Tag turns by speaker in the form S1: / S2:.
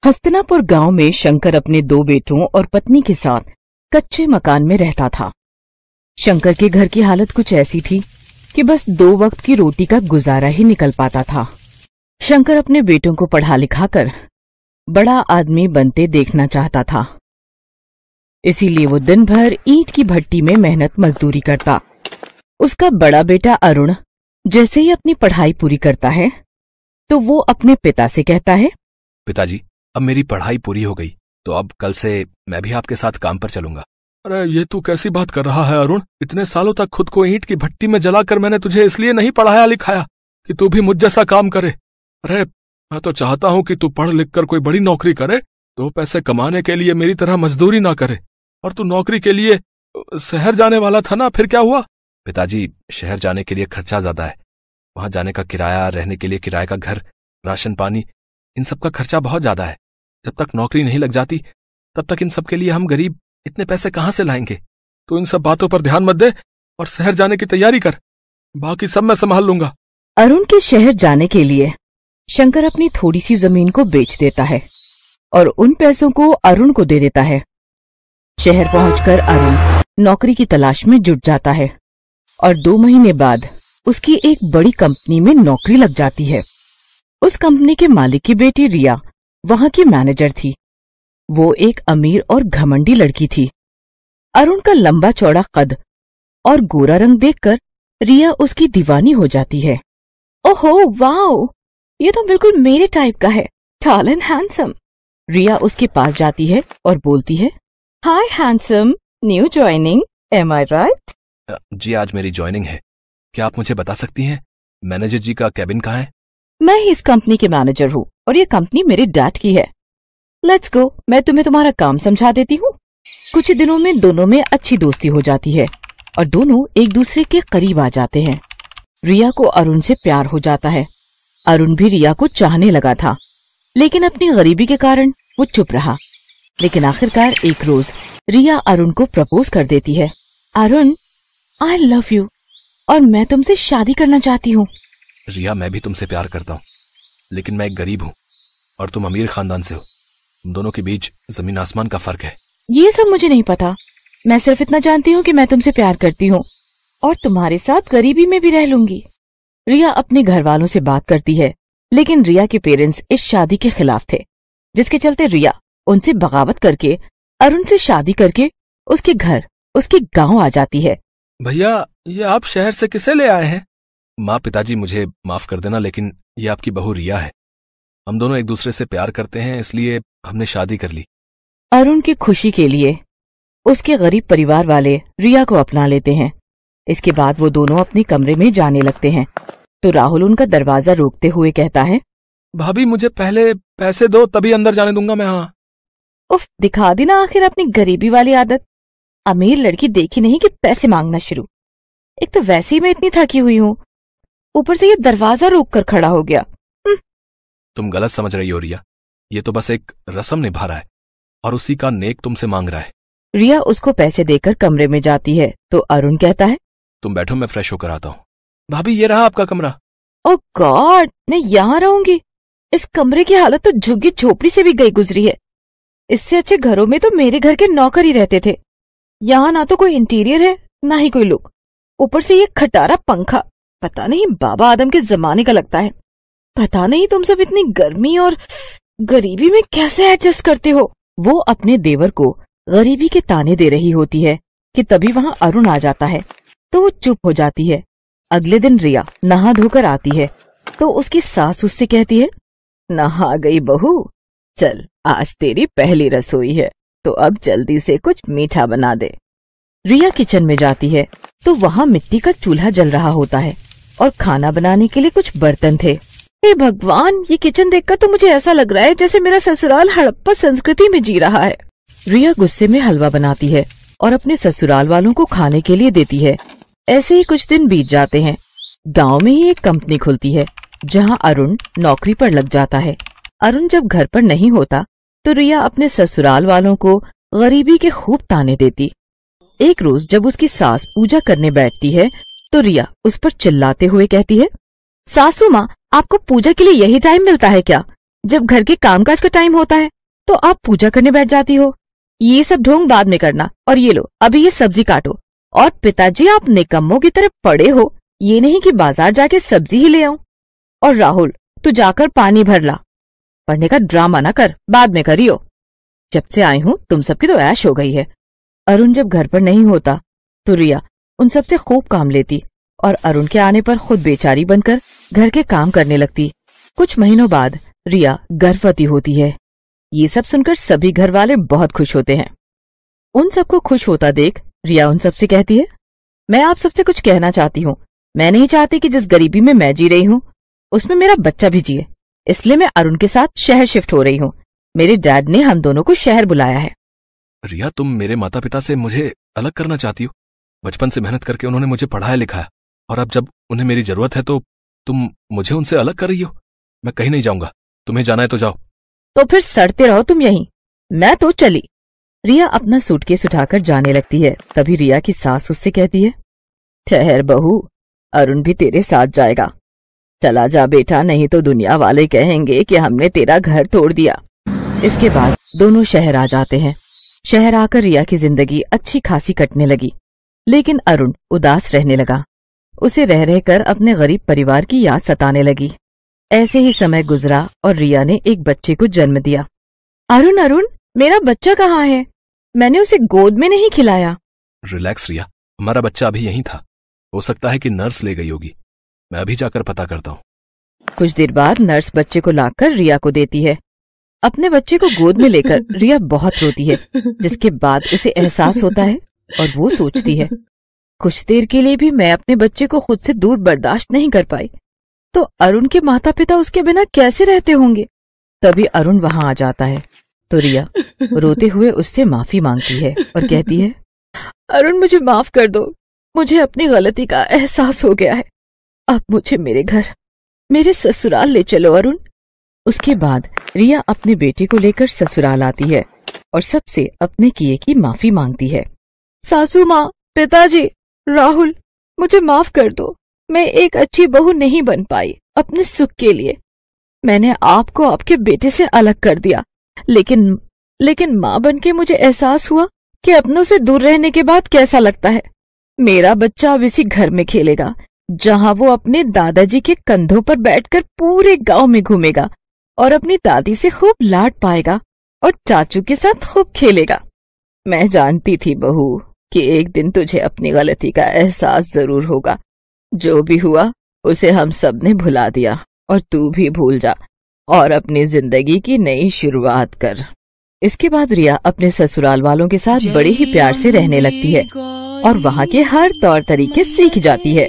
S1: हस्तिनापुर गांव में शंकर अपने 2 बेटों और पत्नी के साथ कच्चे मकान में रहता था। शंकर के घर की हालत कुछ ऐसी थी कि बस 2 वक्त की रोटी का गुजारा ही निकल पाता था। शंकर अपने बेटों को पढ़ा लिखाकर बड़ा आदमी बनते देखना चाहता था, इसीलिए वो दिन भर ईंट की भट्टी में मेहनत मजदूरी करता। उसका बड़ा बेटा अरुण जैसे ही अपनी पढ़ाई पूरी करता है तो वो अपने पिता से कहता है,
S2: पिताजी, अब मेरी पढ़ाई पूरी हो गई तो अब कल से मैं भी आपके साथ काम पर चलूंगा।
S3: अरे ये तू कैसी बात कर रहा है अरुण? इतने सालों तक खुद को ईंट की भट्टी में जलाकर मैंने तुझे इसलिए नहीं पढ़ाया लिखाया कि तू भी मुझ जैसा काम करे। अरे मैं तो चाहता हूँ कि तू पढ़ लिख कर कोई बड़ी नौकरी करे, 2 पैसे कमाने के लिए मेरी तरह मजदूरी ना करे। और तू नौकरी के लिए शहर जाने वाला था ना, फिर क्या हुआ?
S2: पिताजी, शहर जाने के लिए खर्चा ज्यादा है, वहां जाने का किराया, रहने के लिए किराए का घर, राशन पानी, इन सब का खर्चा बहुत ज्यादा है। जब तक नौकरी नहीं लग जाती तब तक इन सब के लिए हम गरीब इतने पैसे कहाँ से लाएंगे?
S3: तो इन सब बातों पर ध्यान मत दे और शहर जाने की तैयारी कर, बाकी सब मैं संभाल लूंगा।
S1: अरुण के शहर जाने के लिए शंकर अपनी थोड़ी सी जमीन को बेच देता है और उन पैसों को अरुण को दे देता है। शहर पहुंचकर अरुण नौकरी की तलाश में जुट जाता है और 2 महीने बाद उसकी एक बड़ी कंपनी में नौकरी लग जाती है। उस कंपनी के मालिक की बेटी रिया वहां की मैनेजर थी। वो एक अमीर और घमंडी लड़की थी। अरुण का लंबा चौड़ा कद और गोरा रंग देखकर रिया उसकी दीवानी हो जाती है। ओहो वाओ, ये तो बिल्कुल मेरे टाइप का है, टॉल एंड हैंडसम। रिया उसके पास जाती है और बोलती है, हाय हैंडसम, न्यू ज्वाइनिंग, एम आई राइट?
S2: जी, आज मेरी ज्वाइनिंग है। क्या आप मुझे बता सकती हैं मैनेजर जी का कैबिन कहाँ है?
S1: मैं ही इस कंपनी के मैनेजर हूँ और ये कंपनी मेरे डैड की है। लेट्स गो, मैं तुम्हें तुम्हारा काम समझा देती हूँ। कुछ दिनों में दोनों में अच्छी दोस्ती हो जाती है और दोनों एक दूसरे के करीब आ जाते हैं। रिया को अरुण से प्यार हो जाता है। अरुण भी रिया को चाहने लगा था, लेकिन अपनी गरीबी के कारण वो चुप रहा। लेकिन आखिरकार एक रोज रिया अरुण को प्रपोज कर देती है। अरुण, आई लव यू और मैं तुमसे शादी करना चाहती हूँ।
S2: रिया, मैं भी तुमसे प्यार करता हूँ, लेकिन मैं एक गरीब हूँ और तुम अमीर खानदान से हो। तुम दोनों के बीच जमीन आसमान का फर्क है।
S1: ये सब मुझे नहीं पता, मैं सिर्फ इतना जानती हूँ कि मैं तुमसे प्यार करती हूँ और तुम्हारे साथ गरीबी में भी रह लूंगी। रिया अपने घर वालों से बात करती है, लेकिन रिया के पेरेंट्स इस शादी के खिलाफ थे, जिसके चलते रिया उनसे बगावत करके अरुण से शादी करके उसके घर, उसके गांव आ जाती है।
S3: भैया, ये आप शहर से किसे ले आए हैं?
S2: माँ, पिताजी, मुझे माफ कर देना, लेकिन ये आपकी बहू रिया है। हम दोनों एक दूसरे से प्यार करते हैं, इसलिए हमने शादी कर ली।
S1: अरुण की खुशी के लिए उसके गरीब परिवार वाले रिया को अपना लेते हैं। इसके बाद वो दोनों अपने कमरे में जाने लगते हैं तो राहुल उनका दरवाजा रोकते हुए कहता है,
S3: भाभी, मुझे पहले पैसे दो, तभी अंदर जाने दूंगा मैं। हाँ,
S1: उफ, दिखा दी ना आखिर अपनी गरीबी वाली आदत। अमीर लड़की देखी नहीं कि पैसे मांगना शुरू। एक तो वैसे ही मैं इतनी थकी हुई हूँ, ऊपर से ये दरवाजा रोक कर खड़ा हो गया।
S2: तुम गलत समझ रही हो रिया, ये तो बस एक रस्म निभा रहा है और उसी का नेक तुमसे मांग रहा है।
S1: रिया उसको पैसे देकर कमरे में जाती है तो अरुण कहता है,
S2: तुम बैठो, मैं फ्रेश होकर आता हूँ।
S3: भाभी, ये रहा आपका कमरा।
S1: ओह गॉड, मैं यहाँ रहूंगी? इस कमरे की हालत तो झुग्गी झोपड़ी से भी गई गुजरी है। इससे अच्छे घरों में तो मेरे घर के नौकर ही रहते थे। यहाँ ना तो कोई इंटीरियर है, ना ही कोई लुक। ऊपर से ये खटारा पंखा पता नहीं बाबा आदम के जमाने का लगता है। पता नहीं तुम सब इतनी गर्मी और गरीबी में कैसे एडजस्ट करते हो। वो अपने देवर को गरीबी के ताने दे रही होती है कि तभी वहां अरुण आ जाता है तो वो चुप हो जाती है। अगले दिन रिया नहा धोकर आती है तो उसकी सास उससे कहती है, नहा गई बहू, चल आज तेरी पहली रसोई है तो अब जल्दी से कुछ मीठा बना दे। रिया किचन में जाती है तो वहाँ मिट्टी का चूल्हा जल रहा होता है और खाना बनाने के लिए कुछ बर्तन थे। हे भगवान, ये किचन देखकर तो मुझे ऐसा लग रहा है जैसे मेरा ससुराल हड़प्पा संस्कृति में जी रहा है। रिया गुस्से में हलवा बनाती है और अपने ससुराल वालों को खाने के लिए देती है। ऐसे ही कुछ दिन बीत जाते हैं। गांव में ही एक कंपनी खुलती है जहां अरुण नौकरी पर लग जाता है। अरुण जब घर पर नहीं होता तो रिया अपने ससुराल वालों को गरीबी के खूब ताने देती। एक रोज जब उसकी सास पूजा करने बैठती है तो रिया उस पर चिल्लाते हुए कहती है, सासू माँ, आपको पूजा के लिए यही टाइम मिलता है क्या, जब घर के कामकाज का टाइम होता है? तो आप पूजा करने बैठ जाती हो। ये सब ढोंग बाद में करना, और ये लो अभी ये सब्जी काटो। और पिताजी आप निकम्मों की तरह पड़े हो, ये नहीं कि बाजार जाके सब्जी ही ले आऊं। और राहुल तू जाकर पानी भर ला। पढ़ने का ड्रामा ना कर, बाद में करियो। जब से आई हूं तुम सबकी तो ऐश हो गई है। अरुण जब घर पर नहीं होता तो रिया उन सबसे खूब काम लेती और अरुण के आने पर खुद बेचारी बनकर घर के काम करने लगती। कुछ महीनों बाद रिया गर्भवती होती है। ये सब सुनकर सभी घर वाले बहुत खुश होते हैं। उन सबको खुश होता देख रिया उन सबसे कहती है, मैं आप सबसे कुछ कहना चाहती हूँ। मैं नहीं चाहती कि जिस गरीबी में मैं जी रही हूँ उसमें मेरा बच्चा भी जिए, इसलिए मैं अरुण के साथ शहर शिफ्ट हो रही हूँ। मेरे डैड ने हम दोनों को शहर बुलाया है।
S2: रिया, तुम मेरे माता पिता से मुझे अलग करना चाहती हो? बचपन से मेहनत करके उन्होंने मुझे पढ़ाया लिखाया, और अब जब उन्हें मेरी जरूरत है तो तुम मुझे उनसे अलग कर रही हो। मैं कहीं नहीं जाऊंगा, तुम्हें जाना है तो जाओ।
S1: तो फिर सड़ते रहो तुम यहीं, मैं तो चली। रिया अपना सूटकेस उठाकर जाने लगती है। तभी रिया की सास उससे कहती है, ठहर बहू, अरुण भी तेरे साथ जाएगा। चला जा बेटा, नहीं तो दुनिया वाले कहेंगे कि हमने तेरा घर तोड़ दिया। इसके बाद दोनों शहर आ जाते हैं। शहर आकर रिया की जिंदगी अच्छी खासी कटने लगी, लेकिन अरुण उदास रहने लगा। उसे रह रहकर अपने गरीब परिवार की याद सताने लगी। ऐसे ही समय गुजरा और रिया ने एक बच्चे को जन्म दिया। अरुण अरुण, मेरा बच्चा कहाँ है? मैंने उसे गोद में नहीं खिलाया।
S2: रिलैक्स रिया, हमारा बच्चा अभी यहीं था। हो सकता है कि नर्स ले गई होगी। मैं अभी जाकर पता करता हूँ।
S1: कुछ देर बाद नर्स बच्चे को लाकर रिया को देती है। अपने बच्चे को गोद में लेकर रिया बहुत रोती है, जिसके बाद उसे एहसास होता है और वो सोचती है, कुछ देर के लिए भी मैं अपने बच्चे को खुद से दूर बर्दाश्त नहीं कर पाई, तो अरुण के माता पिता उसके बिना कैसे रहते होंगे। तभी अरुण वहां आ जाता है तो रिया रोते हुए उससे माफी मांगती है और कहती है, अरुण मुझे माफ कर दो, मुझे अपनी गलती का एहसास हो गया है। अब मुझे मेरे घर, मेरे ससुराल ले चलो अरुण। उसके बाद रिया अपने बेटे को लेकर ससुराल आती है और सबसे अपने किए की माफी मांगती है। सासू माँ, पिताजी, राहुल, मुझे माफ कर दो। मैं एक अच्छी बहू नहीं बन पाई अपने सुख के लिए। मैंने आपको आपके बेटे से अलग कर दिया, लेकिन माँ बनके मुझे एहसास हुआ कि अपनों से दूर रहने के बाद कैसा लगता है। मेरा बच्चा अब इसी घर में खेलेगा जहां वो अपने दादाजी के कंधों पर बैठकर पूरे गांव में घूमेगा और अपनी दादी से खूब लाड पाएगा और चाचू के साथ खूब खेलेगा। मैं जानती थी बहू कि एक दिन तुझे अपनी गलती का एहसास जरूर होगा। जो भी हुआ उसे हम सब ने भुला दिया और तू भी भूल जा और अपनी जिंदगी की नई शुरुआत कर। इसके बाद रिया अपने ससुराल वालों के साथ बड़े ही प्यार से रहने लगती है और वहाँ के हर तौर तरीके सीख जाती है।